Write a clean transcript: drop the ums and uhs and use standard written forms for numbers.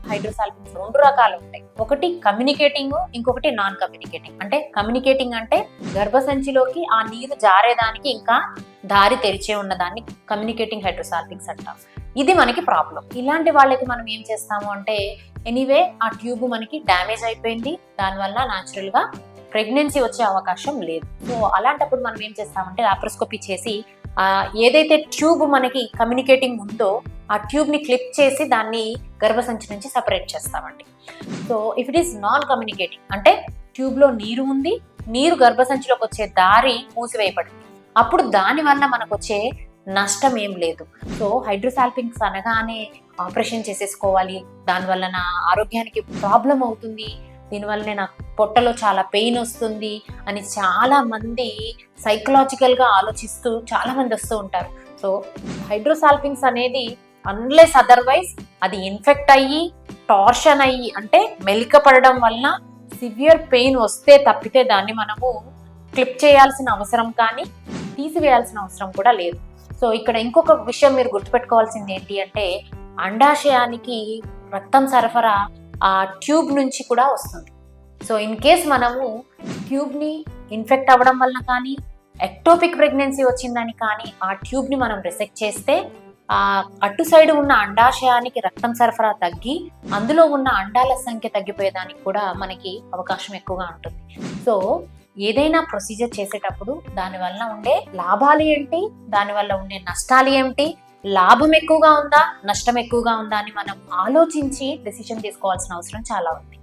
Hydrosalpinx రెండు రకాలు ఉంటాయి. ఒకటి కమ్యూనికేటింగ్, ఇంకొకటి నాన్ కమ్యూనికేటింగ్. అంటే కమ్యూనికేటింగ్ అంటే గర్భసంచిలోకి ఆ నీరు జారేదానికి ఇంకా దారి తెరిచే ఉన్నదాన్ని కమ్యూనికేటింగ్ హైడ్రోసాల్పింగ్స్ అంటాం. ఇది మనకి ప్రాబ్లం. ఇలాంటి వాళ్ళకి మనం ఏం చేస్తాము అంటే, ఎనీవే ఆ ట్యూబ్ మనకి డ్యామేజ్ అయిపోయింది, దానివల్ల న్యాచురల్ గా ప్రెగ్నెన్సీ వచ్చే అవకాశం లేదు. సో అలాంటప్పుడు మనం ఏం చేస్తామంటే లాప్రోస్కోపీ చేసి ఏదైతే ట్యూబ్ మనకి కమ్యూనికేటింగ్ ఉందో ఆ ట్యూబ్ ని క్లిప్ చేసి దాన్ని గర్భసంచి నుంచి సపరేట్ చేస్తామండి. So if it is non communicating అంటే ట్యూబ్ లో నీరు ఉంది, నీరు గర్భసంచిలోకి వచ్చే దారి మూసివేయబడింది, అప్పుడు దాని వల్ల మనకు వచ్చే నష్టం ఏం లేదు. సో హైడ్రోసాల్పింగ్స్ అనగానే ఆపరేషన్ చేసేసుకోవాలి, దానివల్ల నా ఆరోగ్యానికి ప్రాబ్లం అవుతుంది, దీనివల్లనే నాకు పొట్టలో చాలా పెయిన్ వస్తుంది అని చాలా మంది సైకలాజికల్గా ఆలోచిస్తూ చాలా మంది వస్తూ ఉంటారు. సో హైడ్రోసాల్పింగ్స్ అనేది అన్లెస్ అదర్వైజ్ అది ఇన్ఫెక్ట్ అయ్యి టార్షన్ అయ్యి అంటే మెలిక పడడం వల్ల సివియర్ పెయిన్ వస్తే తప్పితే దాన్ని మనము క్లిప్ చేయాల్సిన అవసరం కానీ తీసివేయాల్సిన అవసరం కూడా లేదు. సో ఇక్కడ ఇంకొక విషయం మీరు గుర్తుపెట్టుకోవాల్సింది ఏంటి అంటే, అండాశయానికి రక్తం సరఫరా ఆ ట్యూబ్ నుంచి కూడా వస్తుంది. సో ఇన్ కేస్ మనము ట్యూబ్ని ఇన్ఫెక్ట్ అవ్వడం వల్ల కానీ ఎక్టోపిక్ ప్రెగ్నెన్సీ వచ్చిందని కానీ ఆ ట్యూబ్ని మనం రిసెక్ట్ చేస్తే అటు సైడ్ ఉన్న అండాశయానికి రక్తం సరఫరా తగ్గి అందులో ఉన్న అండాల సంఖ్య తగ్గిపోయేదానికి కూడా మనకి అవకాశం ఎక్కువగా ఉంటుంది. సో ఏదైనా ప్రొసీజర్ చేసేటప్పుడు దానివల్ల ఉండే లాభాలు ఏంటి, దానివల్ల ఉండే నష్టాలు ఏమిటి, లాభం ఎక్కువగా ఉందా నష్టం ఎక్కువగా ఉందా అని మనం ఆలోచించి డెసిషన్ తీసుకోవాల్సిన అవసరం చాలా ఉంది.